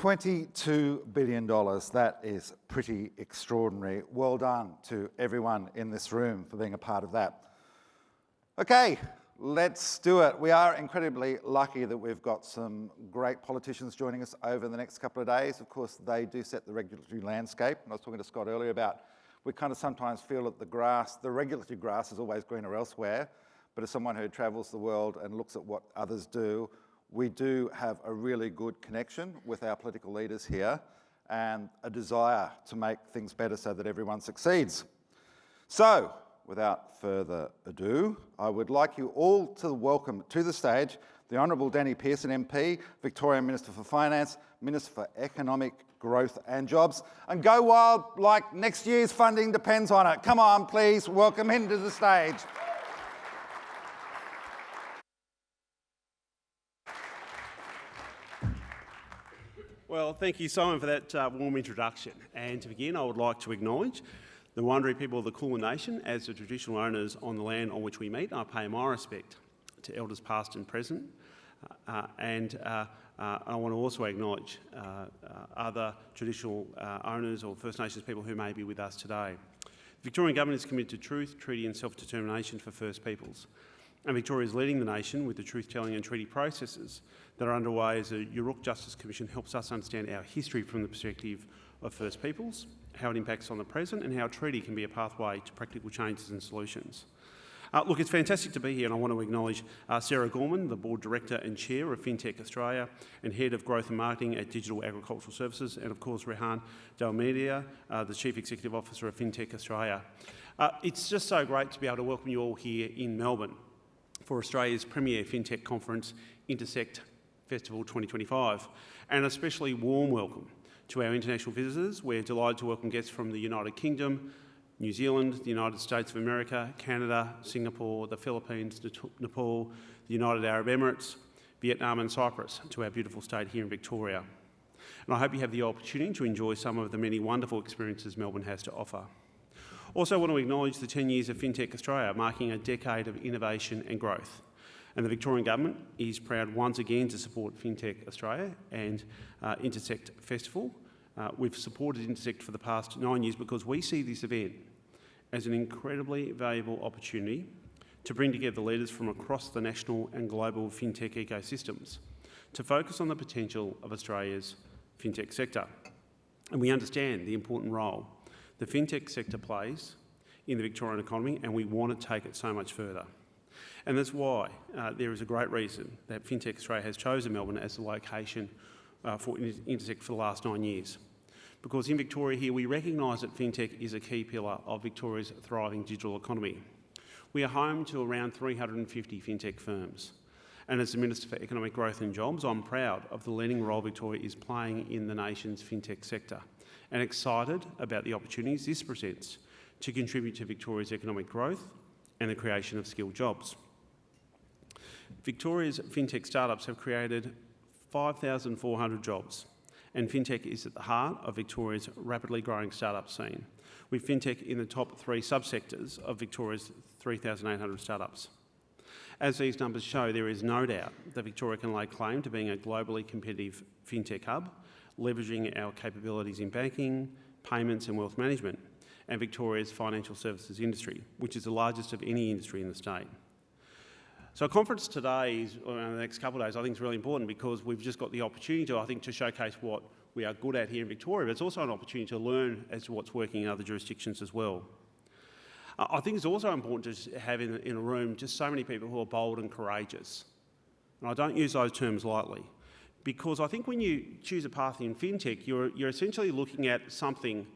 $22 billion, that is pretty extraordinary. Well done to everyone in this room for being a part of that. Okay, let's do it. We are incredibly lucky that we've got some great politicians joining us over the next couple of days. Of course, they do set the regulatory landscape. And I was talking to Scott earlier about, we kind of sometimes feel that the regulatory grass is always greener elsewhere. But as someone who travels the world and looks at what others do, we do have a really good connection with our political leaders here and a desire to make things better so that everyone succeeds. So, without further ado, I would like you all to welcome to the stage the Honourable Danny Pearson MP, Victorian Minister for Finance, Minister for Economic Growth and Jobs. And go wild like next year's funding depends on it. Come on, please, welcome him to the stage. Well, thank you, Simon, for that warm introduction. And to begin, I would like to acknowledge the Wurundjeri people of the Kulin Nation as the traditional owners on the land on which we meet. I pay my respect to elders past and present. I want to also acknowledge other traditional owners or First Nations people who may be with us today. The Victorian Government is committed to truth, treaty and self-determination for First Peoples. And Victoria is leading the nation with the truth-telling and treaty processes that are underway as the Yurruk Justice Commission helps us understand our history from the perspective of First Peoples, how it impacts on the present and how a treaty can be a pathway to practical changes and solutions. Look, it's fantastic to be here, and I want to acknowledge Sarah Gorman, the Board Director and Chair of FinTech Australia and Head of Growth and Marketing at Digital Agricultural Services, and of course Rehan Dalmedia, the Chief Executive Officer of FinTech Australia. It's just so great to be able to welcome you all here in Melbourne for Australia's premier FinTech conference, Intersekt Festival 2025, and an especially warm welcome to our international visitors. We're delighted to welcome guests from the United Kingdom, New Zealand, the United States of America, Canada, Singapore, the Philippines, Nepal, the United Arab Emirates, Vietnam and Cyprus to our beautiful state here in Victoria. And I hope you have the opportunity to enjoy some of the many wonderful experiences Melbourne has to offer. Also, I want to acknowledge the 10 years of FinTech Australia, marking a decade of innovation and growth. And the Victorian Government is proud once again to support FinTech Australia and Intersekt Festival. We've supported Intersekt for the past 9 years because we see this event as an incredibly valuable opportunity to bring together leaders from across the national and global FinTech ecosystems to focus on the potential of Australia's FinTech sector. And we understand the important role the FinTech sector plays in the Victorian economy, and we want to take it so much further. And that's why there is a great reason that FinTech Australia has chosen Melbourne as the location for Intersekt for the last 9 years. Because in Victoria here, we recognise that FinTech is a key pillar of Victoria's thriving digital economy. We are home to around 350 FinTech firms. And as the Minister for Economic Growth and Jobs, I'm proud of the leading role Victoria is playing in the nation's FinTech sector and excited about the opportunities this presents to contribute to Victoria's economic growth and the creation of skilled jobs. Victoria's FinTech startups have created 5,400 jobs, and FinTech is at the heart of Victoria's rapidly growing startup scene, with FinTech in the top 3 subsectors of Victoria's 3,800 startups. As these numbers show, there is no doubt that Victoria can lay claim to being a globally competitive FinTech hub, leveraging our capabilities in banking, payments and wealth management, and Victoria's financial services industry, which is the largest of any industry in the state. So a conference today, or in the next couple of days, I think is really important because we've just got the opportunity to showcase what we are good at here in Victoria, but it's also an opportunity to learn as to what's working in other jurisdictions as well. I think it's also important to have in a room just so many people who are bold and courageous. And I don't use those terms lightly, because I think when you choose a path in FinTech, you're essentially looking at something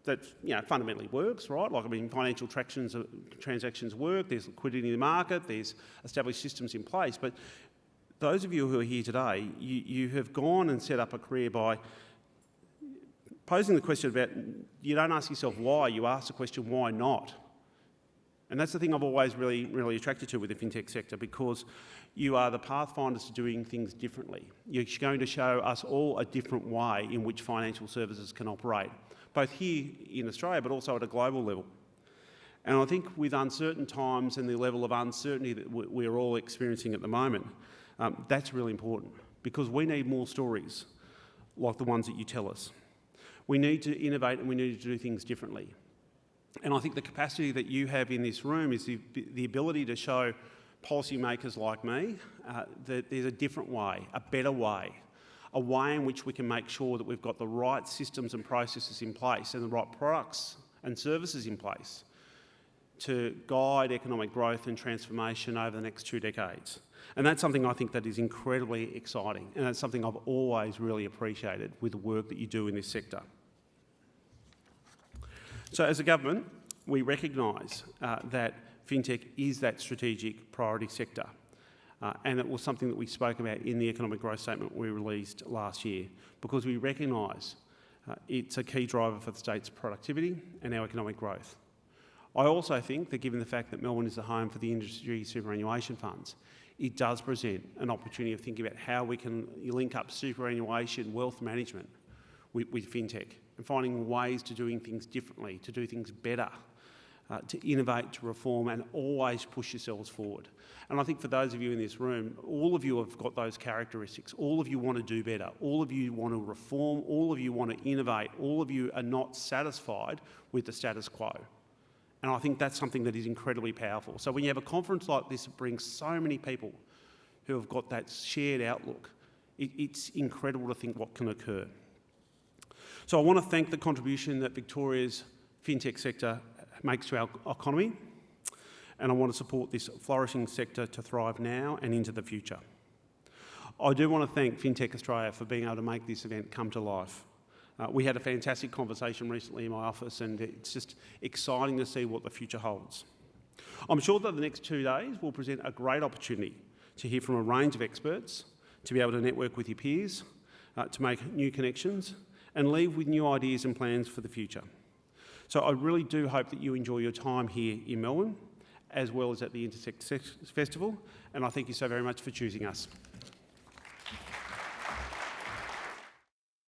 that fundamentally works, right? Like, financial transactions work, there's liquidity in the market, there's established systems in place. But those of you who are here today, you have gone and set up a career by posing the question about, you don't ask yourself why, you ask the question why not? And that's the thing I've always really attracted to with the FinTech sector, because you are the pathfinders to doing things differently. You're going to show us all a different way in which financial services can operate, both here in Australia but also at a global level. And I think with uncertain times and the level of uncertainty that we're all experiencing at the moment, that's really important, because we need more stories like the ones that you tell us. We need to innovate and we need to do things differently. And I think the capacity that you have in this room is the ability to show policymakers like me that there's a different way, a better way, a way in which we can make sure that we've got the right systems and processes in place and the right products and services in place to guide economic growth and transformation over the next 2 decades. And that's something I think that is incredibly exciting, and that's something I've always really appreciated with the work that you do in this sector. So as a government, we recognise that FinTech is that strategic priority sector, and it was something that we spoke about in the economic growth statement we released last year, because we recognise it's a key driver for the state's productivity and our economic growth. I also think that given the fact that Melbourne is the home for the industry superannuation funds, it does present an opportunity of thinking about how we can link up superannuation wealth management with FinTech and finding ways to doing things differently, to do things better, to innovate, to reform, and always push yourselves forward. And I think for those of you in this room, all of you have got those characteristics. All of you want to do better. All of you want to reform. All of you want to innovate. All of you are not satisfied with the status quo. And I think that's something that is incredibly powerful. So when you have a conference like this that brings so many people who have got that shared outlook, it's incredible to think what can occur. So I want to thank the contribution that Victoria's FinTech sector makes to our economy, and I want to support this flourishing sector to thrive now and into the future. I do want to thank FinTech Australia for being able to make this event come to life. We had a fantastic conversation recently in my office, and it's just exciting to see what the future holds. I'm sure that the next 2 days will present a great opportunity to hear from a range of experts, to be able to network with your peers, to make new connections, and leave with new ideas and plans for the future. So I really do hope that you enjoy your time here in Melbourne, as well as at the Intersekt Festival, and I thank you so very much for choosing us.